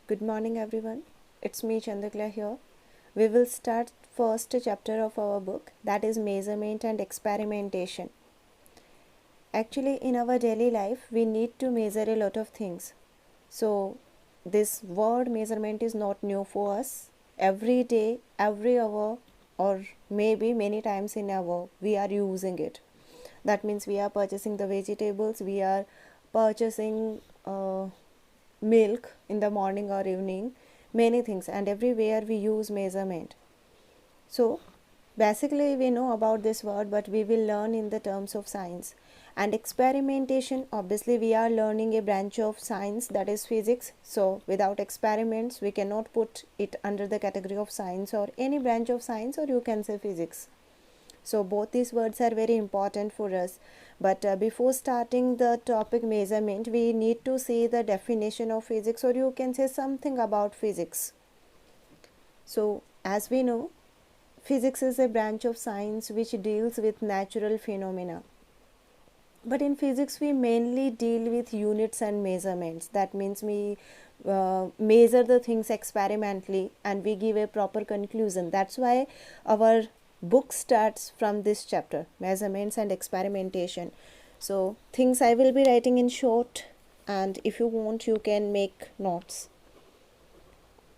Good morning everyone. It's me Chandrakala here. We will start first chapter of our book, that is measurement and experimentation. Actually in our daily life we need to measure a lot of things. So this word measurement is not new for us. Every day, every hour, or maybe many times in an hour we are using it. That means we are purchasing the vegetables, we are purchasing milk in the morning or evening, many things, and everywhere we use measurement. So basically we know about this word, but we will learn in the terms of science. And experimentation, obviously we are learning a branch of science, that is physics. So without experiments we cannot put it under the category of science or any branch of science, or you can say physics. So both these words are very important for us. But before starting the topic measurement, we need to see the definition of physics, or you can say something about physics. So as we know, physics is a branch of science which deals with natural phenomena. But in physics we mainly deal with units and measurements. That means we measure the things experimentally and we give a proper conclusion. That's why our book starts from this chapter, measurements and experimentation. So things I will be writing in short, and if you want you can make notes.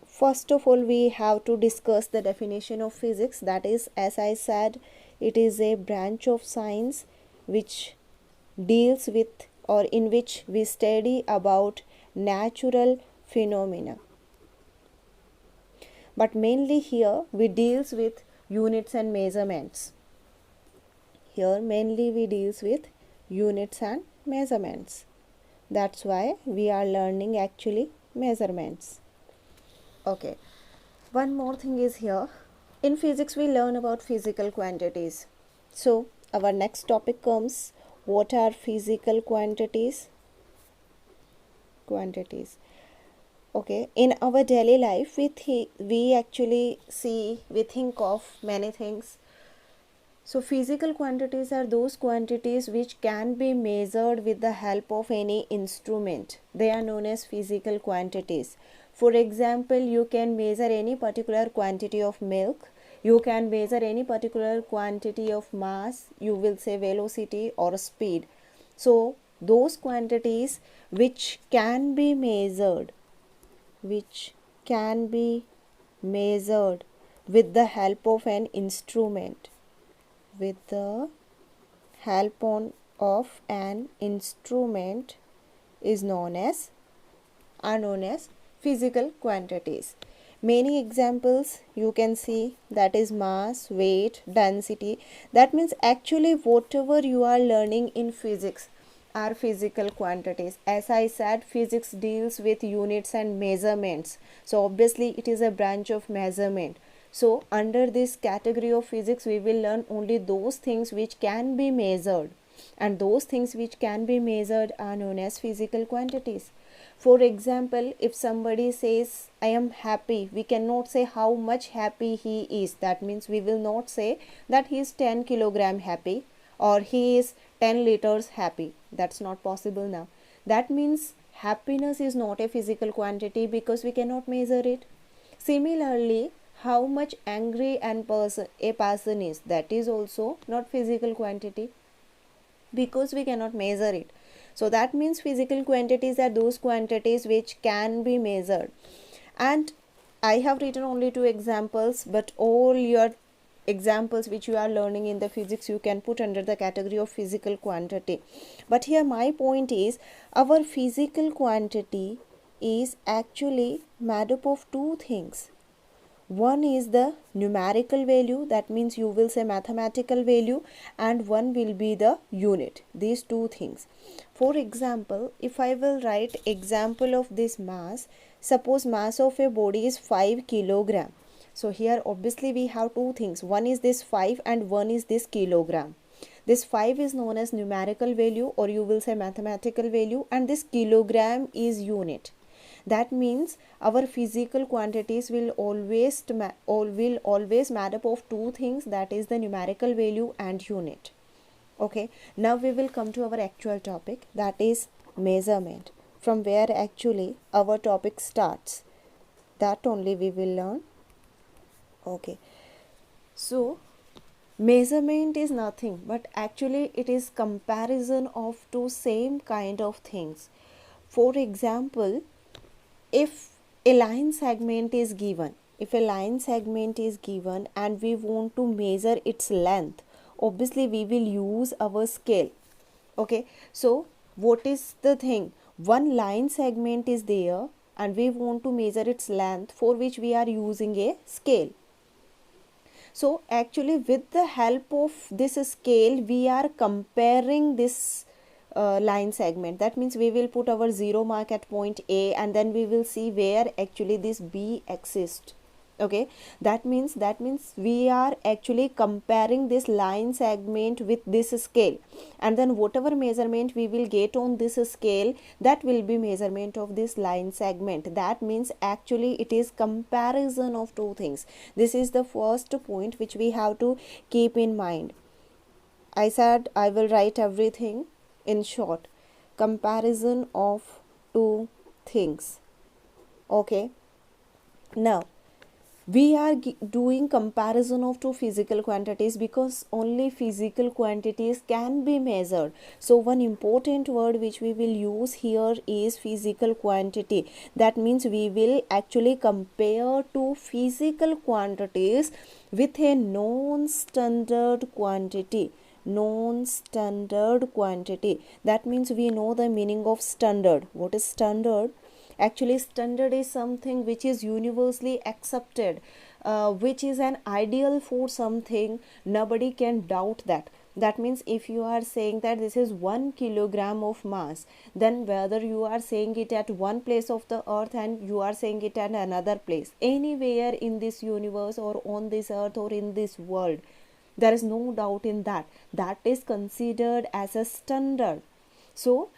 First of all, we have to discuss the definition of physics. That is, as I said, it is a branch of science which deals with, or in which we study about natural phenomena. But mainly here we deals with units and measurements. Here mainly we deals with units and measurements. That's why we are learning actually measurements. Okay, one more thing is here. In physics we learn about physical quantities. So our next topic comes, what are physical quantities? Okay, in our daily life we think of many things. So physical quantities are those quantities which can be measured with the help of any instrument. They are known as physical quantities. For example, you can measure any particular quantity of milk, you can measure any particular quantity of mass, you will say velocity or speed. So those quantities which can be measured with the help of an instrument, is known as physical quantities. Many examples you can see, that is mass, weight, density. That means actually whatever you are learning in physics are physical quantities. As I said, physics deals with units and measurements. So obviously it is a branch of measurement. So under this category of physics we will learn only those things which can be measured, and those things which can be measured are known as physical quantities. For example, if somebody says I am happy, we cannot say how much happy he is. That means we will not say that he is 10 kilogram happy or he is 10 liters happy. That's not possible now. That means happiness is not a physical quantity because we cannot measure it. Similarly, how much angry a person is, that is also not physical quantity because we cannot measure it. So that means physical quantities are those quantities which can be measured. And I have written only 2 examples, but all your examples which you are learning in the physics you can put under the category of physical quantity. But here my point is, our physical quantity is actually made up of 2 things. One is the numerical value, that means you will say mathematical value, and one will be the unit. These 2 things. For example, if I will write example of this mass, suppose mass of a body is 5 kilogram. So here obviously we have 2 things. One is this 5 and one is this kilogram. This 5 is known as numerical value, or you will say mathematical value, and this kilogram is unit. That means our physical quantities will always made up of 2 things, that is the numerical value and unit. Okay, now we will come to our actual topic, that is measurement, from where actually our topic starts. that only we will learn. Okay, so measurement is nothing but actually it is comparison of two same kind of things. For example, if a line segment is given, and we want to measure its length, obviously we will use our scale. Okay, so what is the thing, one line segment is there and we want to measure its length, for which we are using a scale. So actually with the help of this scale we are comparing this line segment. That means we will put our 0 mark at point A and then we will see where actually this B exists. Okay, that means we are actually comparing this line segment with this scale, and then whatever measurement we will get on this scale, that will be measurement of this line segment. That means actually it is comparison of two things. This is the first point which we have to keep in mind. I said I will write everything in short. Comparison of two things. Okay, now we are doing comparison of two physical quantities because only physical quantities can be measured. So one important word which we will use here is physical quantity. That means we will actually compare two physical quantities with a non-standard quantity. Non-standard quantity. That means we know the meaning of standard. What is standard? Actually, standard is something which is universally accepted, which is an ideal for something. Nobody can doubt that. That means if you are saying that this is 1 kilogram of mass, then whether you are saying it at one place of the earth and you are saying it at another place, anywhere in this universe or on this earth or in this world, there is no doubt in that. That is considered as a standard. So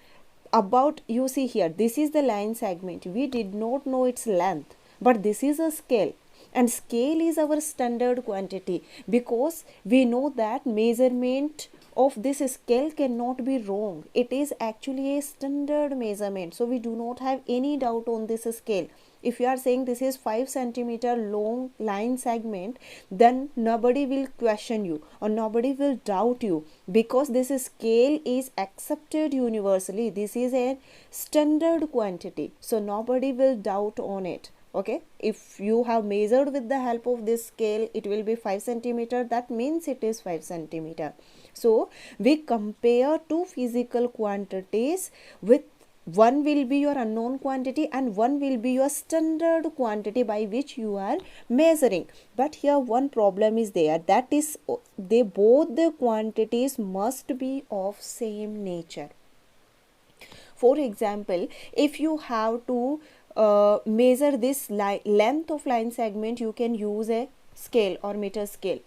about, you see here, this is the line segment. We did not know its length, but this is a scale, and scale is our standard quantity because we know that measurement of this scale cannot be wrong. It is actually a standard measurement, so we do not have any doubt on this scale. If you are saying this is 5 centimeter long line segment, then nobody will question you or nobody will doubt you because this scale is accepted universally. This is a standard quantity, so nobody will doubt on it. Okay, if you have measured with the help of this scale, it will be 5 centimeter. That means it is 5 centimeter. So we compare two physical quantities with, one will be your unknown quantity and one will be your standard quantity by which you are measuring. But here one problem is there, that is they both the quantities must be of same nature. For example, if you have to measure this length of line segment, you can use a scale or meter scale.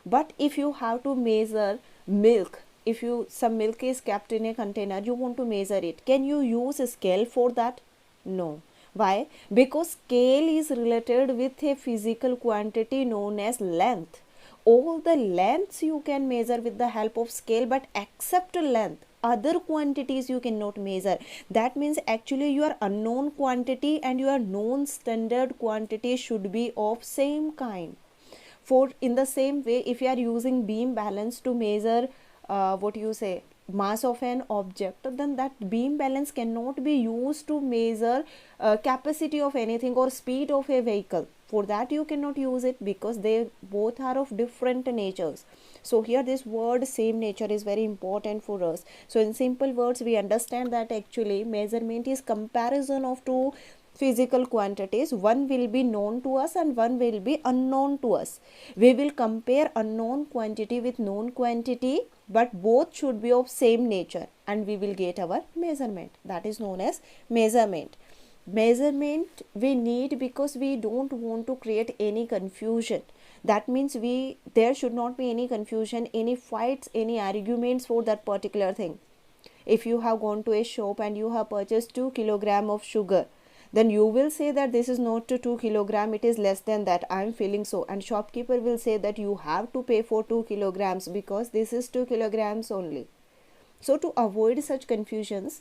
But if you have to measure milk, if some milk is kept in a container, you want to measure it, can you use a scale for that? No. Why? Because scale is related with a physical quantity known as length. All the lengths you can measure with the help of scale, but except length, other quantities you cannot measure. That means actually your unknown quantity and your known standard quantity should be of same kind. For in the same way, if you are using beam balance to measure mass of an object, then that beam balance cannot be used to measure capacity of anything or speed of a vehicle. For that you cannot use it because they both are of different natures. So here this word same nature is very important for us. So in simple words, we understand that actually measurement is comparison of two physical quantities. One will be known to us and one will be unknown to us. We will compare unknown quantity with known quantity, but both should be of same nature and we will get our measurement. That is known as measurement. Measurement we need because we don't want to create any confusion. That means there should not be any confusion, any fights, any arguments for that particular thing. If you have gone to a shop and you have purchased 2 kilograms of sugar, then you will say that this is not 2 kilograms, it is less than that, I am feeling so, and shopkeeper will say that you have to pay for 2 kilograms because this is 2 kilograms only. So to avoid such confusions,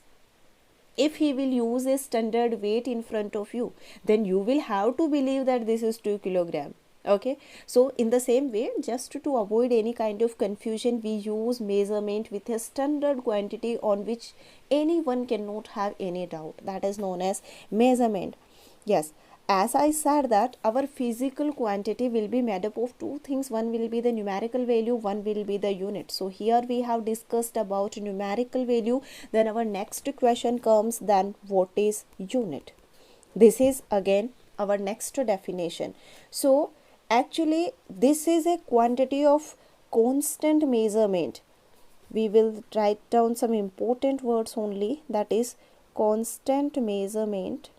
If he will use a standard weight in front of you, then you will have to believe that this is 2 kilogram. Okay, so in the same way, just to avoid any kind of confusion, we use measurement with a standard quantity on which anyone cannot have any doubt. That is known as measurement. Yes, as I said that our physical quantity will be made up of two things. One will be the numerical value, one will be the unit. So here we have discussed about numerical value. Then our next question comes, then what is unit? This is again our next definition. So actually this is a quantity of constant measurement. We will write down some important words only, that is constant measurement,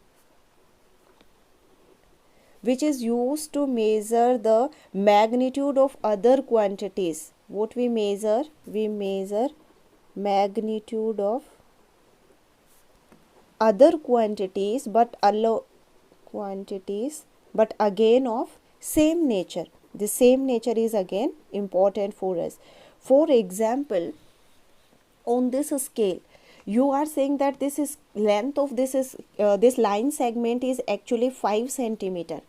which is used to measure the magnitude of other quantities. What we measure? We measure magnitude of other quantities, but again of same nature. The same nature is again important for us. For example, on this scale, you are saying that this is length of this line segment is actually 5 centimeter.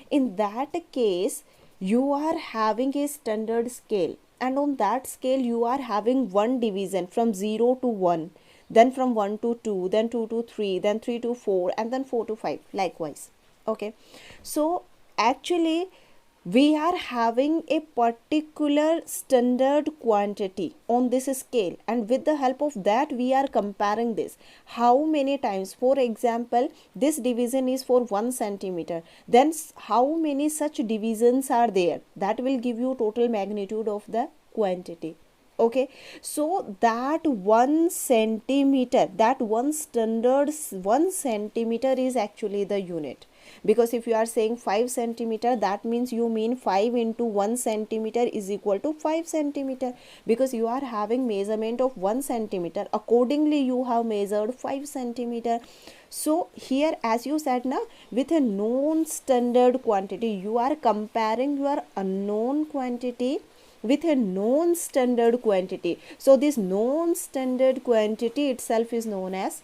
In that case, you are having a standard scale, and on that scale you are having one division from 0 to 1, then from 1 to 2, then 2 to 3, then 3 to 4, and then 4 to 5 likewise. Okay, so actually we are having a particular standard quantity on this scale, and with the help of that we are comparing this how many times. For example, this division is for 1 centimeter, then how many such divisions are there, that will give you total magnitude of the quantity. Okay, so that 1 centimeter, that one standard 1 centimeter is actually the unit. Because if you are saying 5 centimeter, that means you mean 5 into 1 centimeter is equal to 5 centimeter, because you are having measurement of 1 centimeter, accordingly you have measured 5 centimeter. So here, as you said now, with a known standard quantity, you are comparing your unknown quantity with a known standard quantity. So this known standard quantity itself is known as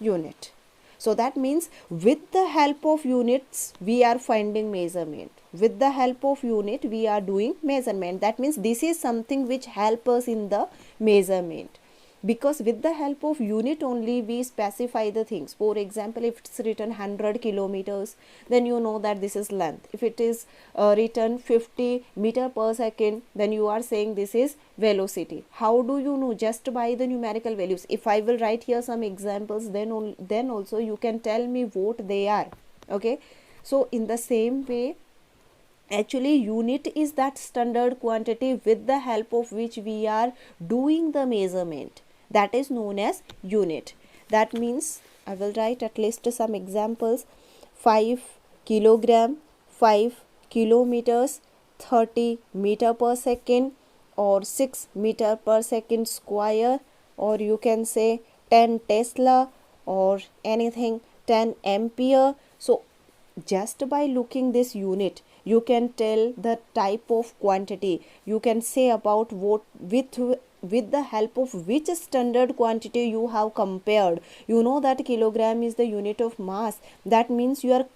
unit. So that means with the help of units we are finding measurement. With the help of unit we are doing measurement. That means this is something which help us in the measurement, because with the help of unit only we specify the things. For example, if it's written 100 kilometers, then you know that this is length. If it is written 50 meter per second, then you are saying this is velocity. How do you know? Just by the numerical values. If I will write here some examples, then also you can tell me what they are. Okay, so in the same way, actually unit is that standard quantity with the help of which we are doing the measurement. That is known as unit. That means I will write at least some examples. 5 kilogram, 5 kilometers, 30 meter per second, or 6 meter per second square, or you can say 10 Tesla, or anything 10 ampere. So just by looking this unit, you can tell the type of quantity. You can say about what with the help of which standard quantity you have compared. You know that kilogram is the unit of mass. That means your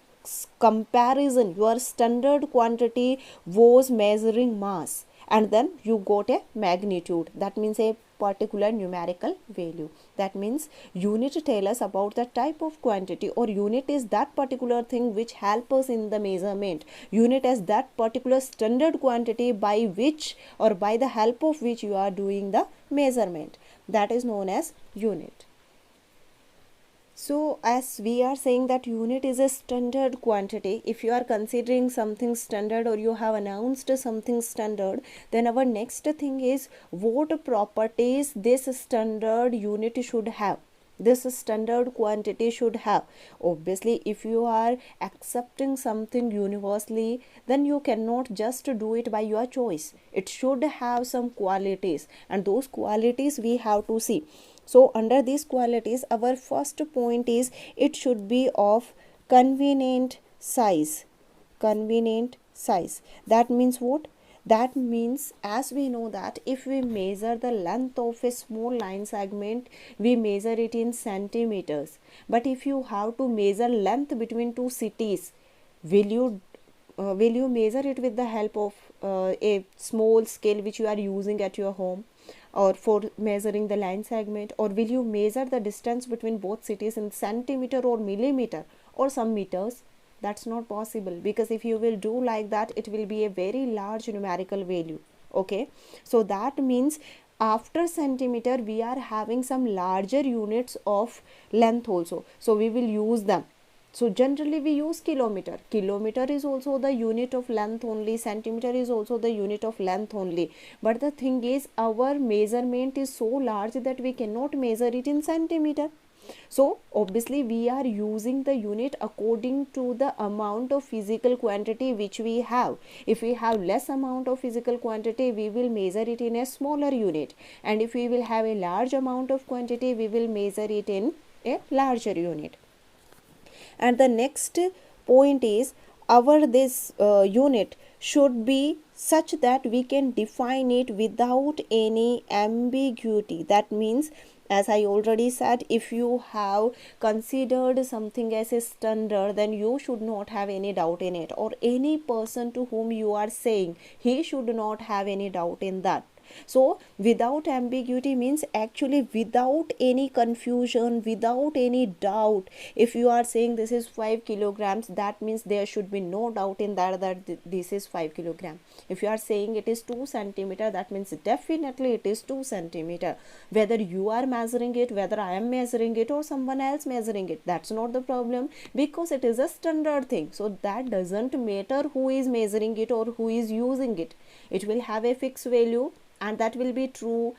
comparison, your standard quantity was measuring mass, and then you got a magnitude. That means a particular numerical value. That means unit tell us about the type of quantity, or unit is that particular thing which help us in the measurement. Unit is that particular standard quantity by which, or by the help of which you are doing the measurement. That is known as unit. So as we are saying that unit is a standard quantity, if you are considering something standard, or you have announced something standard, then our next thing is what properties this standard unit should have, this standard quantity should have. Obviously, if you are accepting something universally, then you cannot just do it by your choice. It should have some qualities, and those qualities we have to see. So under these qualities, our first point is it should be of convenient size. Convenient size. That means what? That means, as we know that if we measure the length of a small line segment, we measure it in centimeters. But if you have to measure length between two cities, will you measure it with the help of a small scale which you are using at your home, or for measuring the line segment, or will you measure the distance between both cities in centimeter or millimeter or some meters? That's not possible, because if you will do like that, it will be a very large numerical value. Okay, so that means after centimeter we are having some larger units of length also, so we will use them. So generally we use kilometer. Kilometer is also the unit of length only, centimeter is also the unit of length only. But the thing is, our measurement is so large that we cannot measure it in centimeter. So obviously we are using the unit according to the amount of physical quantity which we have. If we have less amount of physical quantity, we will measure it in a smaller unit, and if we will have a large amount of quantity, we will measure it in a larger unit. And the next point is, our this unit should be such that we can define it without any ambiguity. That means, as I already said, if you have considered something as a standard, then you should not have any doubt in it, or any person to whom you are saying, he should not have any doubt in that. So without ambiguity means actually without any confusion, without any doubt. If you are saying this is 5 kilograms, that means there should be no doubt in that this is 5 kilogram. If you are saying it is 2 centimeter, that means definitely it is 2 centimeter. Whether you are measuring it, whether I am measuring it, or someone else measuring it, that's not the problem, because it is a standard thing. So that doesn't matter who is measuring it or who is using it. It will have a fixed value, and that will be true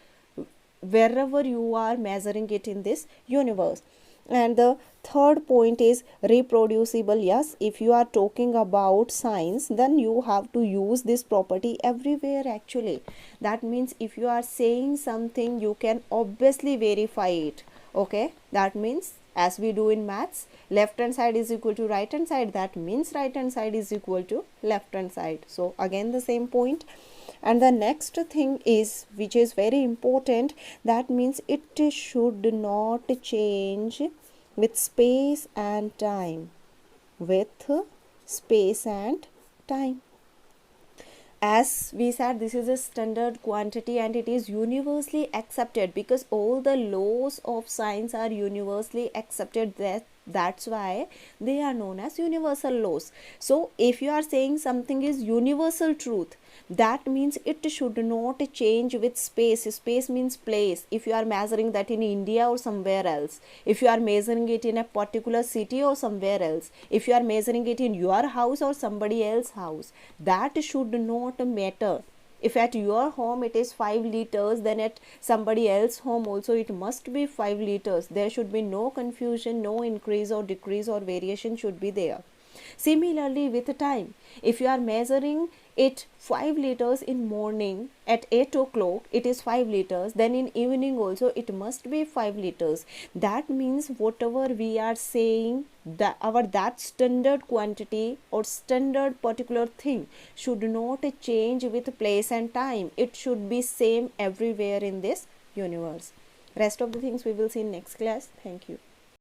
wherever you are measuring it in this universe. And the third point is reproducible. Yes, if you are talking about science, then you have to use this property everywhere actually. That means if you are saying something, you can obviously verify it. Okay, that means as we do in maths, left hand side is equal to right hand side, that means right hand side is equal to left hand side. So again the same point. And the next thing is, which is very important, that means it should not change with space and time. With space and time. As we said, this is a standard quantity and it is universally accepted, because all the laws of science are universally accepted. That's why they are known as universal laws. So if you are saying something is universal truth, that means it should not change with space. Space means place. If you are measuring that in India or somewhere else, if you are measuring it in a particular city or somewhere else, if you are measuring it in your house or somebody else's house, that should not matter. If at your home it is 5 liters, then at somebody else's home also it must be 5 liters. There should be no confusion, no increase or decrease or variation should be there. Similarly with time, if you are measuring it 5 liters in morning, at 8 o'clock it is 5 liters, then in evening also it must be 5 liters. That means whatever we are saying, that standard quantity or standard particular thing should not change with place and time. It should be same everywhere in this universe. Rest of the things we will see in next class. Thank you.